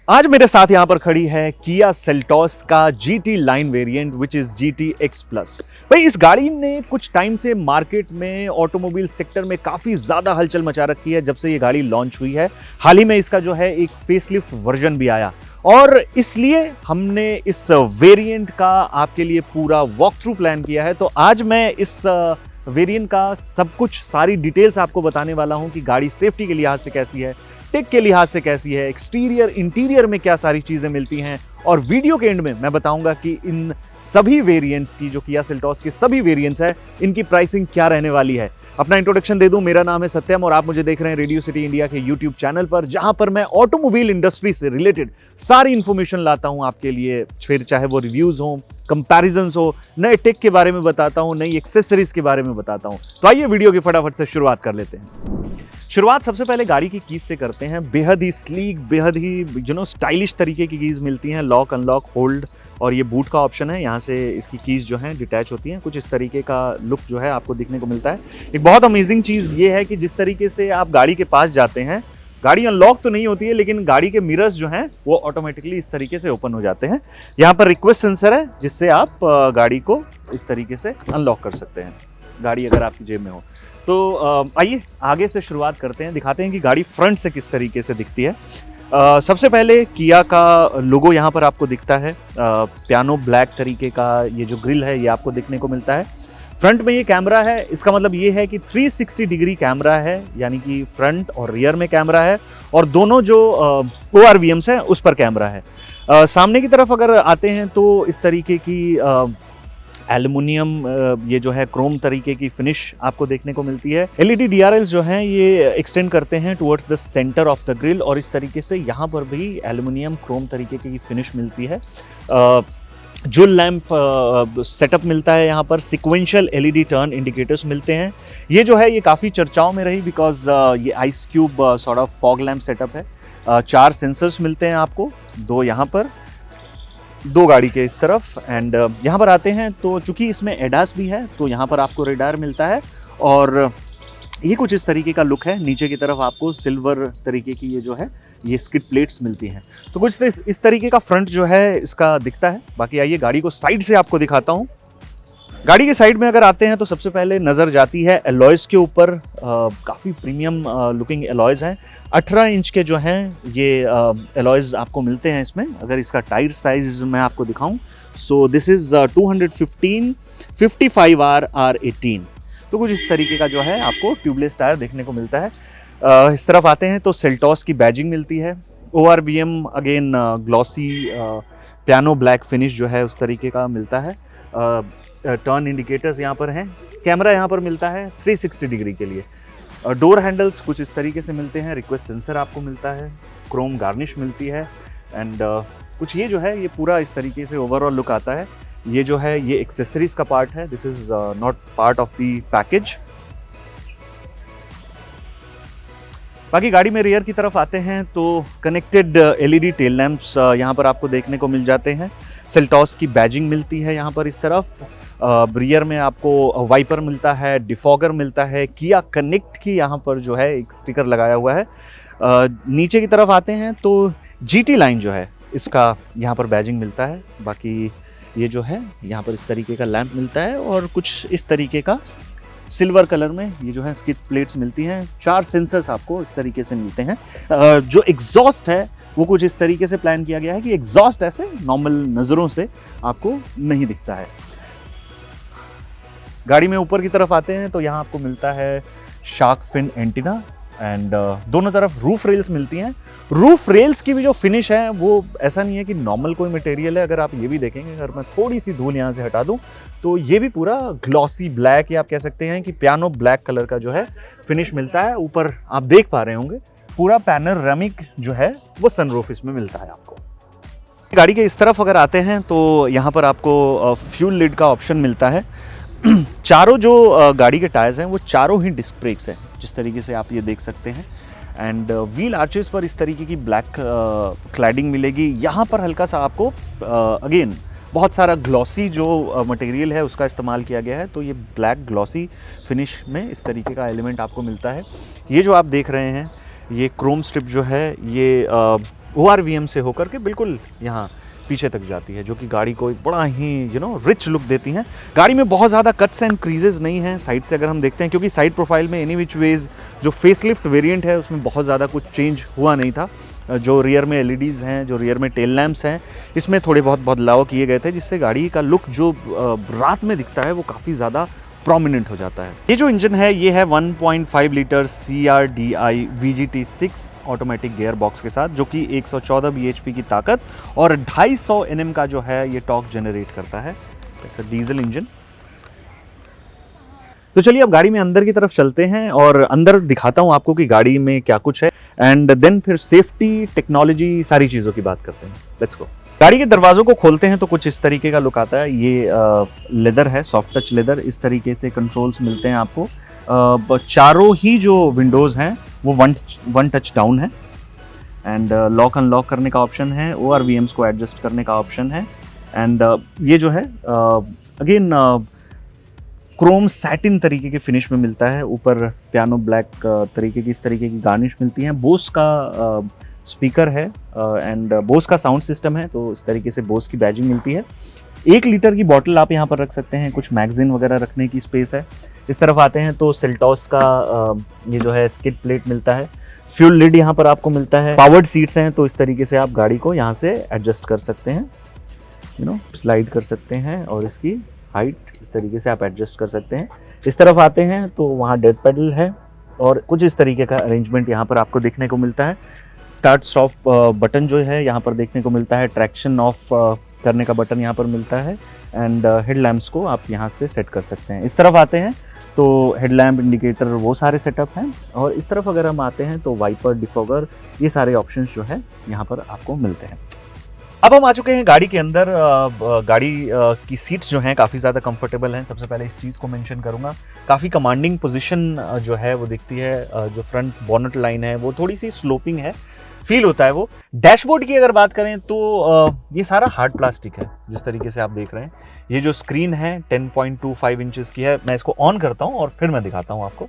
आज मेरे साथ यहाँ पर खड़ी है किया सेल्टॉस का GT line variant which is GT X plus. भाई इस गाड़ी ने कुछ टाइम से मार्केट में ऑटोमोबाइल सेक्टर में काफ़ी ज़्यादा हलचल मचा रखी है जब से ये गाड़ी लॉन्च हुई है। हाल ही में इसका जो है एक फेसलिफ्ट वर्जन भी आया और इसलिए हमने इस वेरिएंट का आपके लिए पूरा वॉक थ्रू प्लान किया है। तो आज मैं इस वेरिएंट का सब कुछ सारी डिटेल्स आपको बताने वाला हूँ कि गाड़ी सेफ्टी के लिहाज से कैसी है, टेक के लिहाज से कैसी है, एक्सटीरियर इंटीरियर में क्या सारी चीज़ें मिलती हैं और वीडियो के एंड में मैं बताऊंगा कि इन सभी वेरिएंट्स की जो किया सेल्टॉस के सभी वेरिएंट्स है इनकी प्राइसिंग क्या रहने वाली है। अपना इंट्रोडक्शन दे दूं, मेरा नाम है सत्यम और आप मुझे देख रहे हैं रेडियो सिटी इंडिया के यूट्यूब चैनल पर, जहां पर मैं ऑटोमोबाइल इंडस्ट्री से रिलेटेड सारी इंफॉर्मेशन लाता हूं आपके लिए। फिर चाहे वो रिव्यूज़ हो, कंपैरिजन्स हो, नए टेक के बारे में बताता हूं, नई एक्सेसरीज के बारे में बताता हूं। तो आइए वीडियो की फटाफट से शुरुआत कर लेते हैं। शुरुआत सबसे पहले गाड़ी की कीज से करते हैं। बेहद ही स्लीक, बेहद ही स्टाइलिश तरीके की कीज मिलती हैं। लॉक, अनलॉक, होल्ड और ये बूट का ऑप्शन है। यहाँ से इसकी कीज जो हैं डिटैच होती हैं। कुछ इस तरीके का लुक जो है आपको दिखने को मिलता है। एक बहुत अमेजिंग चीज़ ये है कि जिस तरीके से आप गाड़ी के पास जाते हैं, गाड़ी अनलॉक तो नहीं होती है लेकिन गाड़ी के मिरर्स जो हैं वो ऑटोमेटिकली इस तरीके से ओपन हो जाते हैं। यहाँ पर रिक्वेस्ट सेंसर है जिससे आप गाड़ी को इस तरीके से अनलॉक कर सकते हैं, गाड़ी अगर आपकी जेब में हो। तो आइए आगे से शुरुआत करते हैं, दिखाते हैं कि गाड़ी फ्रंट से किस तरीके से दिखती है। सबसे पहले किया का लोगो यहाँ पर आपको दिखता है। पियानो ब्लैक तरीके का ये जो ग्रिल है ये आपको देखने को मिलता है। फ्रंट में ये कैमरा है, इसका मतलब ये है कि 360 डिग्री कैमरा है, यानी कि फ्रंट और रियर में कैमरा है और दोनों जो ORVMs हैं उस पर कैमरा है। सामने की तरफ अगर आते हैं तो इस तरीके की एल्युमिनियम ये जो है क्रोम तरीके की फिनिश आपको देखने को मिलती है। LED DRLs जो हैं ये एक्सटेंड करते हैं towards the centre of the grill और इस तरीके से यहाँ पर भी एल्युमिनियम क्रोम तरीके की फिनिश मिलती है। जुल लैंप सेटअप मिलता है यहाँ पर। सिक्वेंशियल LED टर्न इंडिकेटर्स मिलते हैं। ये जो है ये काफ़ी चर्चाओं में रही बिकॉज ये ice cube sort of fog lamp setup है। 4 सेंसर्स मिलते हैं आपको, 2 यहाँ पर, 2 गाड़ी के इस तरफ। एंड यहाँ पर आते हैं तो चूंकि इसमें एडास भी है तो यहाँ पर आपको रेडार मिलता है और ये कुछ इस तरीके का लुक है। नीचे की तरफ आपको सिल्वर तरीके की ये जो है ये स्किड प्लेट्स मिलती हैं। तो कुछ इस तरीके का फ्रंट जो है इसका दिखता है। बाकी आइए गाड़ी को साइड से आपको दिखाता हूँ। गाड़ी के साइड में अगर आते हैं तो सबसे पहले नज़र जाती है एलॉयज़ के ऊपर। काफ़ी प्रीमियम लुकिंग एलॉयज़ हैं। 18 इंच के जो हैं ये एलॉयज़ आपको मिलते हैं इसमें। अगर इसका टायर साइज़ मैं आपको दिखाऊं so this is 215 55R R18। तो कुछ इस तरीके का जो है आपको ट्यूबलेस टायर देखने को मिलता है। इस तरफ आते हैं तो सेल्टॉस की बैजिंग मिलती है। ORVM again glossy piano black finish जो है उस तरीके का मिलता है। टर्न इंडिकेटर्स यहाँ पर हैं। कैमरा यहाँ पर मिलता है 360 डिग्री के लिए। डोर हैंडल्स कुछ इस तरीके से मिलते हैं। रिक्वेस्ट सेंसर आपको मिलता है। क्रोम गार्निश मिलती है एंड कुछ ये जो है ये पूरा इस तरीके से ओवरऑल लुक आता है। ये जो है ये एक्सेसरीज का पार्ट है। This is not part of the package. बाकी गाड़ी में रियर की तरफ आते हैं तो कनेक्टेड LED टेल लैंप्स यहाँ पर आपको देखने को मिल जाते हैं। सेल्टॉस की बैजिंग मिलती है यहाँ पर इस तरफ। रियर में आपको वाइपर मिलता है, डिफॉगर मिलता है। किया कनेक्ट की यहाँ पर जो है एक स्टिकर लगाया हुआ है। नीचे की तरफ आते हैं तो GT लाइन जो है इसका यहाँ पर बैजिंग मिलता है। बाकी ये जो है यहाँ पर इस तरीके का लैंप मिलता है और कुछ इस तरीके का सिल्वर कलर में ये जो है स्किड प्लेट्स मिलती हैं। 4 सेंसर्स आपको इस तरीके से मिलते हैं। जो एग्जॉस्ट है वो कुछ इस तरीके से प्लान किया गया है कि एग्जॉस्ट ऐसे नॉर्मल नज़रों से आपको नहीं दिखता है। गाड़ी में ऊपर की तरफ आते हैं तो यहाँ आपको मिलता है शार्क फिन एंटीना एंड दोनों तरफ रूफ रेल्स मिलती हैं। रूफ रेल्स की भी जो फिनिश है वो ऐसा नहीं है कि नॉर्मल कोई मटेरियल है। अगर आप ये भी देखेंगे, अगर मैं थोड़ी सी धूल यहाँ से हटा दूँ तो ये भी पूरा ग्लॉसी ब्लैक या आप कह सकते हैं कि पियानो ब्लैक कलर का जो है फिनिश मिलता है। ऊपर आप देख पा रहे होंगे पूरा पैनोरामिक जो है वो सनरूफ इसमें मिलता है आपको। गाड़ी के इस तरफ अगर आते हैं तो यहाँ पर आपको फ्यूल लिड का ऑप्शन मिलता है। चारों जो गाड़ी के टायर्स हैं वो चारों ही डिस्क ब्रेक्स हैं, जिस तरीके से आप ये देख सकते हैं। एंड व्हील आर्चेस पर इस तरीके की ब्लैक क्लैडिंग मिलेगी। यहाँ पर हल्का सा आपको अगेन बहुत सारा ग्लॉसी जो मटेरियल है उसका इस्तेमाल किया गया है। तो ये ब्लैक ग्लॉसी फिनिश में इस तरीके का एलिमेंट आपको मिलता है। ये जो आप देख रहे हैं ये क्रोम स्ट्रिप जो है ये ORVM से होकर के बिल्कुल यहाँ पीछे तक जाती है, जो कि गाड़ी को एक बड़ा ही रिच लुक देती हैं। गाड़ी में बहुत ज़्यादा कट्स एंड क्रीजेज नहीं हैं साइड से अगर हम देखते हैं, क्योंकि साइड प्रोफाइल में एनी विच वेज जो फेसलिफ्ट वेरिएंट है उसमें बहुत ज़्यादा कुछ चेंज हुआ नहीं था। जो रियर में LEDs हैं, जो रियर में टेल लैंप्स हैं, इसमें थोड़े बहुत बदलाव किए गए थे, जिससे गाड़ी का लुक जो रात में दिखता है वो काफ़ी ज़्यादा प्रोमिनेंट हो जाता है। ये जो इंजन है ये है 1.5 litre CRDI VGT6 automatic gear box के साथ, जो कि 114 bhp की ताकत और 250 Nm का जो है ये टॉर्क जनरेट करता है। It's a diesel engine. तो चलिए अब गाड़ी में अंदर की तरफ चलते हैं और अंदर दिखाता हूं आपको कि गाड़ी में क्या कुछ है, एंड देन फिर सेफ्टी, टेक्नोलॉजी, सारी चीज़ों की बात करते हैं। Let's go. गाड़ी के दरवाज़ों को खोलते हैं तो कुछ इस तरीके का लुक आता है। ये लेदर है, सॉफ्ट टच लेदर। इस तरीके से कंट्रोल्स मिलते हैं आपको। चारों ही जो विंडोज़ हैं वो वन टच डाउन है, एंड लॉक अनलॉक करने का ऑप्शन है, ORVMs को एडजस्ट करने का ऑप्शन है, एंड ये जो है अगेन क्रोम सैटिन तरीके के फिनिश में मिलता है। ऊपर पियानो ब्लैक तरीके की इस तरीके की गार्निश मिलती है। बोस का स्पीकर है एंड बोस का साउंड सिस्टम है, तो इस तरीके से बोस की बैजिंग मिलती है। 1 लीटर की बॉटल आप यहाँ पर रख सकते हैं, कुछ मैगजीन वगैरह रखने की स्पेस है। इस तरफ आते हैं तो सेल्टॉस का ये जो है स्किड प्लेट मिलता है। फ्यूल लिड यहाँ पर आपको मिलता है। पावर्ड सीट्स हैं, तो इस तरीके से आप गाड़ी को यहाँ से एडजस्ट कर सकते हैं, स्लाइड कर सकते हैं, और इसकी हाइट इस तरीके से आप एडजस्ट कर सकते हैं। इस तरफ आते हैं तो वहाँ डेड पेडल है और कुछ इस तरीके का अरेंजमेंट यहाँ पर आपको देखने को मिलता है। स्टार्ट स्टॉप बटन जो है यहाँ पर देखने को मिलता है। ट्रैक्शन ऑफ करने का बटन यहाँ पर मिलता है, एंड हेडलैम्प्स को आप यहाँ से सेट कर सकते हैं। इस तरफ आते हैं तो हेडलैम्प, इंडिकेटर, वो सारे सेटअप हैं, और इस तरफ अगर हम आते हैं तो वाइपर, डिफॉगर, ये सारे ऑप्शंस जो है यहाँ पर आपको मिलते हैं। अब हम आ चुके हैं गाड़ी के अंदर। गाड़ी की सीट्स जो हैं काफ़ी ज़्यादा कंफर्टेबल हैं। सबसे पहले इस चीज़ को मेंशन करूँगा, काफ़ी कमांडिंग पोजीशन जो है वो दिखती है। जो फ्रंट बॉनेट लाइन है वो थोड़ी सी स्लोपिंग है, फील होता है वो। डैशबोर्ड की अगर बात करें तो ये सारा हार्ड प्लास्टिक है, जिस तरीके से आप देख रहे हैं। ये जो स्क्रीन है 10.25 इंचेस की है। मैं इसको ऑन करता हूँ और फिर मैं दिखाता हूँ आपको।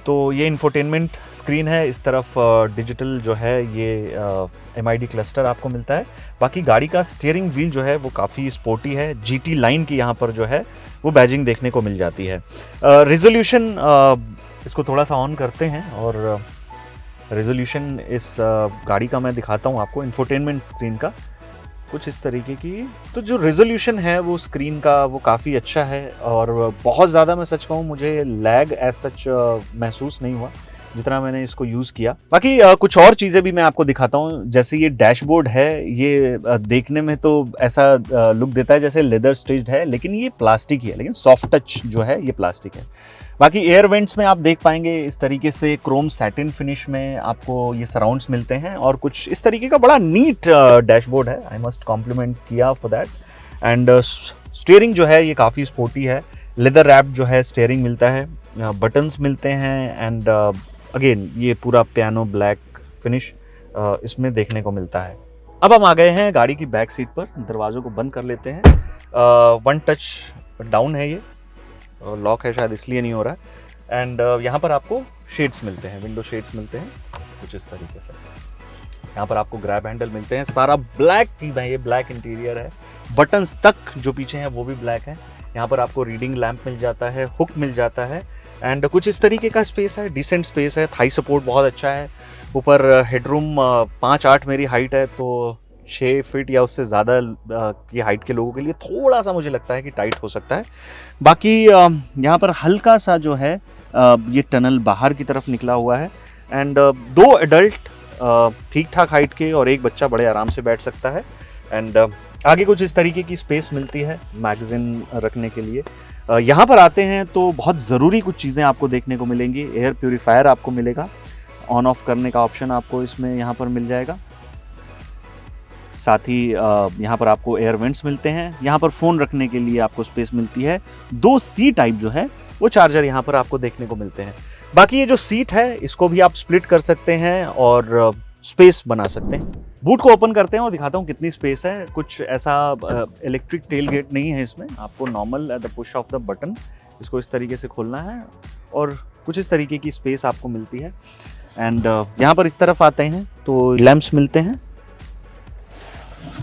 तो ये इंफोटेनमेंट स्क्रीन है। इस तरफ डिजिटल जो है ये MID क्लस्टर आपको मिलता है। बाकी गाड़ी का स्टीयरिंग व्हील जो है वो काफ़ी स्पोर्टी है। GT लाइन की यहाँ पर जो है वो बैजिंग देखने को मिल जाती है। रेजोल्यूशन इसको थोड़ा सा ऑन करते हैं और रेजोल्यूशन इस गाड़ी का मैं दिखाता हूँ आपको। इंफोटेनमेंट स्क्रीन का कुछ इस तरीके की, तो जो रेजोल्यूशन है वो स्क्रीन का वो काफ़ी अच्छा है, और बहुत ज़्यादा मैं सच कहूँ मुझे लैग एज सच महसूस नहीं हुआ जितना मैंने इसको यूज़ किया। बाकी कुछ और चीज़ें भी मैं आपको दिखाता हूँ। जैसे ये डैशबोर्ड है, ये देखने में तो ऐसा लुक देता है जैसे लेदर स्टिच्ड है, लेकिन ये प्लास्टिक ही है, लेकिन सॉफ्ट टच जो है ये प्लास्टिक है। बाकी एयर वेंट्स में आप देख पाएंगे इस तरीके से क्रोम सैटिन फिनिश में आपको ये सराउंड्स मिलते हैं, और कुछ इस तरीके का बड़ा नीट डैशबोर्ड है। आई मस्ट कॉम्प्लीमेंट किया फॉर दैट। एंड स्टीयरिंग जो है ये काफ़ी स्पोर्टी है। लेदर रैप जो है स्टीयरिंग मिलता है, बटन्स मिलते हैं, एंड अगेन ये पूरा पियानो ब्लैक फिनिश इसमें देखने को मिलता है। अब हम आ गए हैं गाड़ी की बैक सीट पर। दरवाज़ों को बंद कर लेते हैं। 1 टच डाउन है, ये लॉक है शायद इसलिए नहीं हो रहा है। एंड यहाँ पर आपको शेड्स मिलते हैं, विंडो शेड्स मिलते हैं कुछ इस तरीके से। यहाँ पर आपको ग्रैब हैंडल मिलते हैं। सारा ब्लैक थीम है, ये ब्लैक इंटीरियर है। बटन्स तक जो पीछे हैं वो भी ब्लैक हैं। यहाँ पर आपको रीडिंग लैंप मिल जाता है, हुक मिल जाता है, एंड कुछ इस तरीके का स्पेस है, डिसेंट स्पेस है। थाई सपोर्ट बहुत अच्छा है। ऊपर हेडरूम 5'8" मेरी हाइट है, तो 6 फीट या उससे ज़्यादा की हाइट के लोगों के लिए थोड़ा सा मुझे लगता है कि टाइट हो सकता है। बाकी यहाँ पर हल्का सा जो है ये टनल बाहर की तरफ निकला हुआ है, एंड 2 एडल्ट ठीक ठाक हाइट के और एक बच्चा बड़े आराम से बैठ सकता है। एंड आगे कुछ इस तरीके की स्पेस मिलती है मैगजीन रखने के लिए। यहाँ पर आते हैं तो बहुत ज़रूरी कुछ चीज़ें आपको देखने को मिलेंगी। एयर प्यूरीफायर आपको मिलेगा, ऑन ऑफ करने का ऑप्शन आपको इसमें यहाँ पर मिल जाएगा। साथ ही यहाँ पर आपको एयर वेंट्स मिलते हैं। यहाँ पर फ़ोन रखने के लिए आपको स्पेस मिलती है। 2 C टाइप जो है वो चार्जर यहाँ पर आपको देखने को मिलते हैं। बाकी ये जो सीट है इसको भी आप स्प्लिट कर सकते हैं और स्पेस बना सकते हैं। बूट को ओपन करते हैं और दिखाता हूँ कितनी स्पेस है। कुछ ऐसा इलेक्ट्रिक टेल गेट नहीं है इसमें, आपको normal at the push of the button इसको इस तरीके से खोलना है और कुछ इस तरीके की स्पेस आपको मिलती है। एंड यहाँ पर इस तरफ आते हैं तो लैंप्स मिलते हैं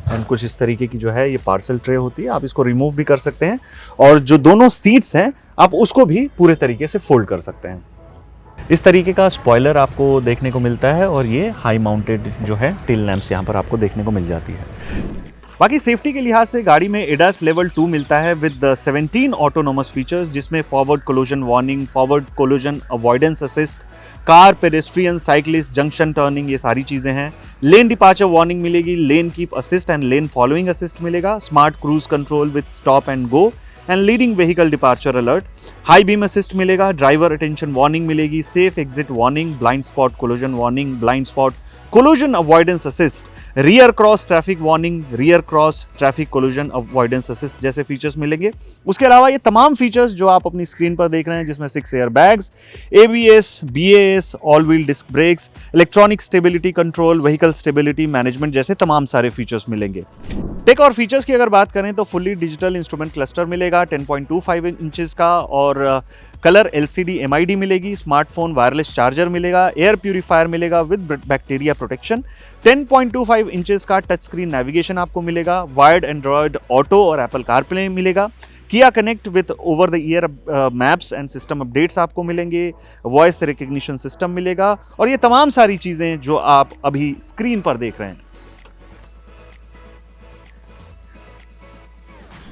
एंड कुछ इस तरीके की जो है ये पार्सल ट्रे होती है, आप इसको रिमूव भी कर सकते हैं और जो दोनों सीट्स हैं आप उसको भी पूरे तरीके से फोल्ड कर सकते हैं। इस तरीके का स्पॉइलर आपको देखने को मिलता है और ये हाई माउंटेड जो है टेल लैंप्स यहाँ पर आपको देखने को मिल जाती है। बाकी सेफ्टी के लिहाज से गाड़ी में ADAS लेवल 2 मिलता है विद 17 ऑटोनोमस फीचर्स, जिसमें forward collision warning, forward collision avoidance assist, car, pedestrian, cyclist, junction turning, ये सारी चीजें हैं। लेन डिपार्चर वार्निंग मिलेगी, lane keep assist and lane following assist मिलेगा, smart cruise control with stop and go and leading vehicle departure alert, high beam assist मिलेगा, driver attention warning मिलेगी, safe exit warning, blind spot collision warning, blind spot collision avoidance assist, rear cross traffic warning, rear cross traffic collision avoidance assist जैसे features मिलेंगे। उसके अलावा ये तमाम features जो आप अपनी स्क्रीन पर देख रहे हैं, जिसमें 6 air bags, ABS, BAS, all wheel disc brakes, electronic stability control, vehicle stability management जैसे तमाम सारे फीचर्स मिलेंगे। टेक और फीचर्स की अगर बात करें तो फुल्ली डिजिटल इंस्ट्रूमेंट क्लस्टर मिलेगा 10.25 इंचेस का और कलर LCD MID मिलेगी, स्मार्टफोन वायरलेस चार्जर मिलेगा, एयर प्यूरीफायर मिलेगा विद बैक्टीरिया प्रोटेक्शन, 10.25 इंचेस का टच स्क्रीन नेविगेशन आपको मिलेगा, वायर्ड एंड्रॉयड ऑटो और एप्पल कारप्ले मिलेगा, किया connect with over the year maps and system updates आपको मिलेंगे, वॉइस रिकग्निशन सिस्टम मिलेगा और ये तमाम सारी चीज़ें जो आप अभी स्क्रीन पर देख रहे हैं।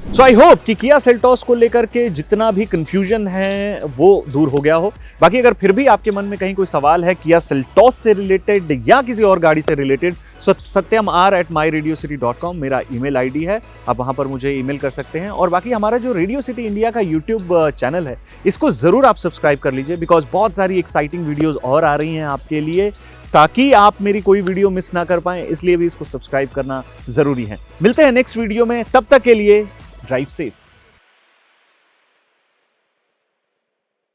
सो आई होप कि किया सेल्टॉस को लेकर के जितना भी कंफ्यूजन है वो दूर हो गया हो। बाकी अगर फिर भी आपके मन में कहीं कोई सवाल है किया सेल्टॉस से रिलेटेड या किसी और गाड़ी से रिलेटेड, satyamr@myradiocity.com मेरा ईमेल आईडी है, आप वहां पर मुझे ईमेल कर सकते हैं। और बाकी हमारा जो रेडियो सिटी इंडिया का यूट्यूब चैनल है, इसको ज़रूर आप सब्सक्राइब कर लीजिए, बिकॉज बहुत सारी एक्साइटिंग वीडियोज़ और आ रही हैं आपके लिए, ताकि आप मेरी कोई वीडियो मिस ना कर पाएं, इसलिए भी इसको सब्सक्राइब करना ज़रूरी है। मिलते हैं नेक्स्ट वीडियो में, तब तक के लिए ड्राइव सेफ।